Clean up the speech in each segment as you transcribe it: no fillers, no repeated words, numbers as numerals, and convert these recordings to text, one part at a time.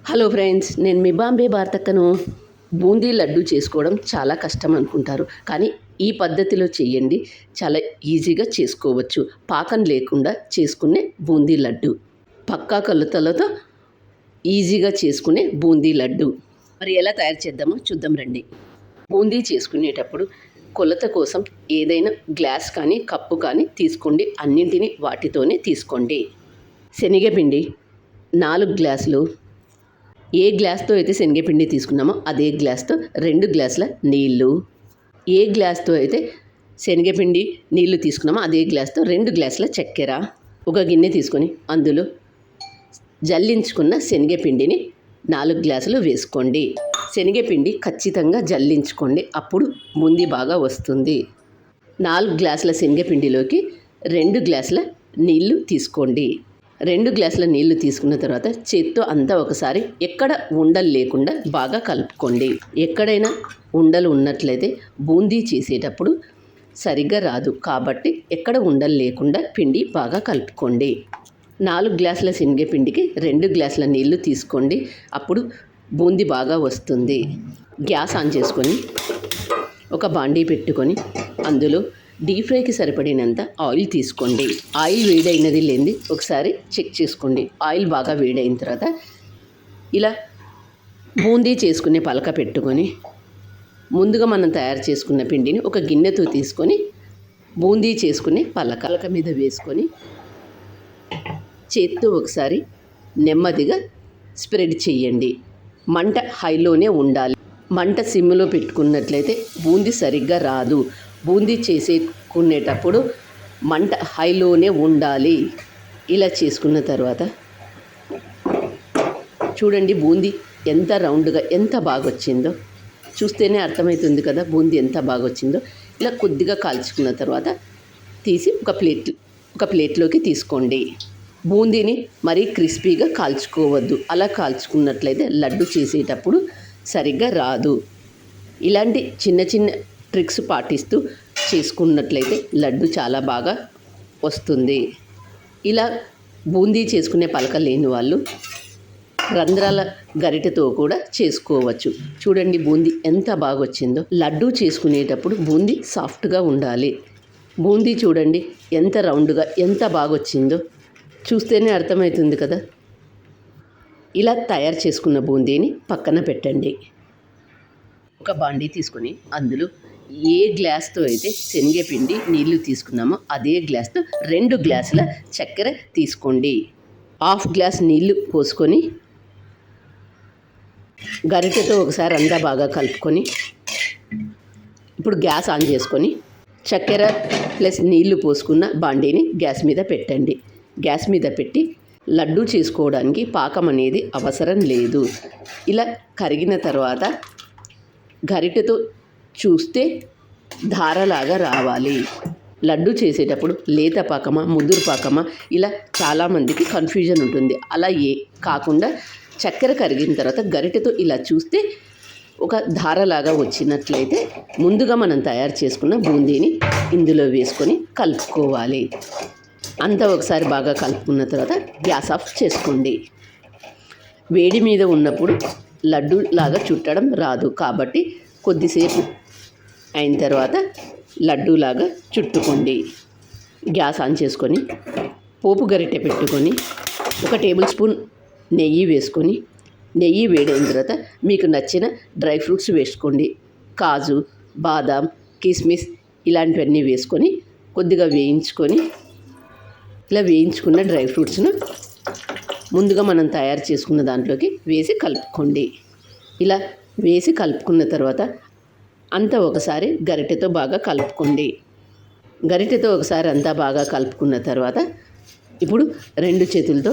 Hello friends, నేను మీ బాంబే భారతక్కను. బూందీ లడ్డు చేసుకోవడం చాలా కష్టం అనుకుంటారు, కానీ ఈ పద్ధతిలో చేయండి. చాలా ఈజీగా చేసుకోవచ్చు. పాకం లేకుండా చేసుకునే బూందీ లడ్డు, పక్కా కొలతలతో ఈజీగా చేసుకునే బూందీ లడ్డు. మరి ఎలా తయారు చేద్దామో చూద్దాం రండి. బూందీ చేసుకునేటప్పుడు కొలత కోసం ఏదైనా గ్లాస్ కానీ కప్పు కానీ తీసుకోండి. అన్నింటినీ వాటితోనే తీసుకోండి. శనగపిండి 4 గ్లాసులు. ఏ గ్లాస్తో అయితే శనగపిండి తీసుకున్నామో అదే గ్లాస్తో 2 గ్లాసుల నీళ్ళు. ఏ గ్లాస్తో అయితే శనగపిండి నీళ్లు తీసుకున్నామో అదే గ్లాస్తో 2 గ్లాసుల చక్కెర. ఒక గిన్నె తీసుకొని అందులో జల్లించుకున్న శనగపిండిని 4 గ్లాసులు వేసుకోండి. శనగపిండి ఖచ్చితంగా జల్లించుకోండి, అప్పుడు బూందీ బాగా వస్తుంది. 4 గ్లాసుల శనగపిండిలోకి 2 గ్లాసుల నీళ్లు తీసుకోండి. 2 గ్లాసుల నీళ్లు తీసుకున్న తర్వాత చేత్తో అంతా ఒకసారి ఎక్కడ ఉండలు లేకుండా బాగా కలుపుకోండి. ఎక్కడైనా ఉండలు ఉన్నట్లయితే బూందీ చేసేటప్పుడు సరిగ్గా రాదు, కాబట్టి ఎక్కడ ఉండలు లేకుండా పిండి బాగా కలుపుకోండి. 4 గ్లాసుల శనగపిండికి 2 గ్లాసుల నీళ్లు తీసుకోండి, అప్పుడు బూందీ బాగా వస్తుంది. గ్యాస్ ఆన్ చేసుకొని ఒక బాండీ పెట్టుకొని అందులో డీప్ ఫ్రైకి సరిపడినంత ఆయిల్ తీసుకోండి. ఆయిల్ వేడైనది లేనిది ఒకసారి చెక్ చేసుకోండి. ఆయిల్ బాగా వేడైన తర్వాత ఇలా బూందీ చేసుకునే పలక పెట్టుకొని ముందుగా మనం తయారు చేసుకున్న పిండిని ఒక గిన్నెతో తీసుకొని బూందీ చేసుకునే పలక మీద వేసుకొని చేత్తో ఒకసారి నెమ్మదిగా స్ప్రెడ్ చేయండి. మంట హైలోనే ఉండాలి. మంట సిమ్లో పెట్టుకున్నట్లయితే బూందీ సరిగ్గా రాదు. బూందీ చేసుకునేటప్పుడు మంట హైలోనే ఉండాలి. ఇలా చేసుకున్న తర్వాత చూడండి బూందీ ఎంత రౌండ్గా ఎంత బాగా వచ్చిందో. చూస్తేనే అర్థమవుతుంది కదా బూందీ ఎంత బాగా వచ్చిందో. ఇలా కొద్దిగా కాల్చుకున్న తర్వాత తీసి ఒక ప్లేట్లోకి తీసుకోండి. బూందీని మరీ క్రిస్పీగా కాల్చుకోవద్దు. అలా కాల్చుకున్నట్లయితే లడ్డు చేసేటప్పుడు సరిగ్గా రాదు. ఇలాంటి చిన్న చిన్న ట్రిక్స్ పాటిస్తూ చేసుకున్నట్లయితే లడ్డు చాలా బాగా వస్తుంది. ఇలా బూందీ చేసుకునే పలక లేని వాళ్ళు రంధ్రాల గరిటెతో కూడా చేసుకోవచ్చు. చూడండి బూందీ ఎంత బాగా వచ్చిందో. లడ్డు చేసుకునేటప్పుడు బూందీ సాఫ్ట్గా ఉండాలి. బూందీ చూడండి ఎంత రౌండ్గా ఎంత బాగా వచ్చిందో. చూస్తేనే అర్థమవుతుంది కదా. ఇలా తయారు చేసుకున్న బూందీని పక్కన పెట్టండి. ఒక బాండీ తీసుకొని అందులో ఏ గ్లాస్తో అయితే శనగపిండి నీళ్లు తీసుకున్నామో అదే గ్లాస్తో 2 గ్లాసుల చక్కెర తీసుకోండి. 1/2 గ్లాస్ నీళ్లు పోసుకొని గరిటెతో ఒకసారి అంతా బాగా కలుపుకొని ఇప్పుడు గ్యాస్ ఆన్ చేసుకొని చక్కెర ప్లస్ నీళ్లు పోసుకున్న బాండీని గ్యాస్ మీద పెట్టండి. గ్యాస్ మీద పెట్టి లడ్డు చేసుకోవడానికి పాకం అనేది అవసరం లేదు. ఇలా కరిగిన తర్వాత గరిటెతో చూస్తే ధారలాగా రావాలి. లడ్డు చేసేటప్పుడు లేత పాకమా ముదురు పాకమా ఇలా చాలామందికి కన్ఫ్యూజన్ ఉంటుంది. అలా కాకుండా చక్కెర కరిగిన తర్వాత గరిటెతో ఇలా చూస్తే ఒక ధారలాగా వచ్చినట్లయితే ముందుగా మనం తయారు చేసుకున్న బూందీని ఇందులో వేసుకొని కలుపుకోవాలి. అంతా ఒకసారి బాగా కలుపుకున్న తర్వాత గ్యాస్ ఆఫ్ చేసుకోండి. వేడి మీద ఉన్నప్పుడు లడ్డు లాగా చుట్టడం రాదు, కాబట్టి కొద్దిసేపు అయిన తర్వాత లడ్డూలాగా చుట్టుకోండి. గ్యాస్ ఆన్ చేసుకొని పోపు గరిటె పెట్టుకొని 1 టేబుల్ స్పూన్ నెయ్యి వేసుకొని నెయ్యి వేడైన తర్వాత మీకు నచ్చిన డ్రై ఫ్రూట్స్ వేసుకోండి. కాజు, బాదాం, కిస్మిస్ ఇలాంటివన్నీ వేసుకొని కొద్దిగా వేయించుకొని ఇలా వేయించుకున్న డ్రై ఫ్రూట్స్ను ముందుగా మనం తయారు చేసుకున్న దాంట్లోకి వేసి కలుపుకోండి. ఇలా వేసి కలుపుకున్న తర్వాత అంతా ఒకసారి గరిటెతో బాగా కలుపుకోండి. గరిటెతో ఒకసారి అంతా బాగా కలుపుకున్న తర్వాత ఇప్పుడు 2 చేతులతో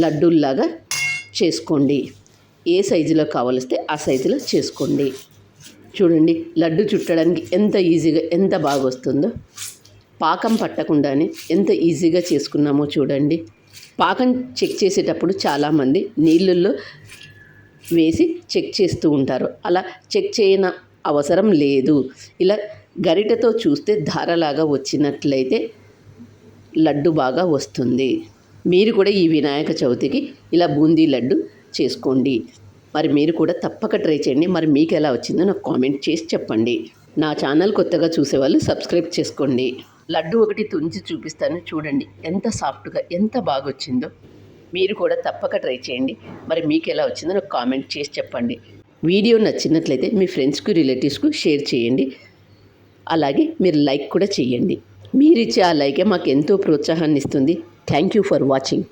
లడ్డూల్లాగా చేసుకోండి. ఏ సైజులో కావలిస్తే ఆ సైజులో చేసుకోండి. చూడండి లడ్డు చుట్టడానికి ఎంత ఈజీగా ఎంత బాగా వస్తుందో. పాకం పట్టకుండానే ఎంత ఈజీగా చేసుకున్నామో చూడండి. పాకం చెక్ చేసేటప్పుడు చాలామంది నీళ్ళల్లో వేసి చెక్ చేస్తూ ఉంటారు. అలా చెక్ చేయన అవసరం లేదు. ఇలా గరిటెతో చూస్తే ధారలాగా వచ్చినట్లయితే లడ్డు బాగా వస్తుంది. మీరు కూడా ఈ వినాయక చవితికి ఇలా బూందీ లడ్డు చేసుకోండి. మరి మీరు కూడా తప్పక ట్రై చేయండి. మరి మీకు ఎలా వచ్చిందో నాకు కామెంట్ చేసి చెప్పండి. నా ఛానల్ కొత్తగా చూసేవాళ్ళు సబ్స్క్రైబ్ చేసుకోండి. లడ్డు ఒకటి తుంచి చూపిస్తాను, చూడండి ఎంత సాఫ్ట్గా ఎంత బాగా వచ్చిందో. మీరు కూడా తప్పక ట్రై చేయండి. మరి మీకు ఎలా వచ్చిందో నాకు కామెంట్ చేసి చెప్పండి. వీడియో నచ్చినట్లయితే మీ ఫ్రెండ్స్కి రిలేటివ్స్కు షేర్ చేయండి. అలాగే మీరు లైక్ కూడా చేయండి. మీరు ఇచ్చే ఆ లైకే మాకు ఎంతో ప్రోత్సాహాన్ని ఇస్తుంది. Thank you for watching.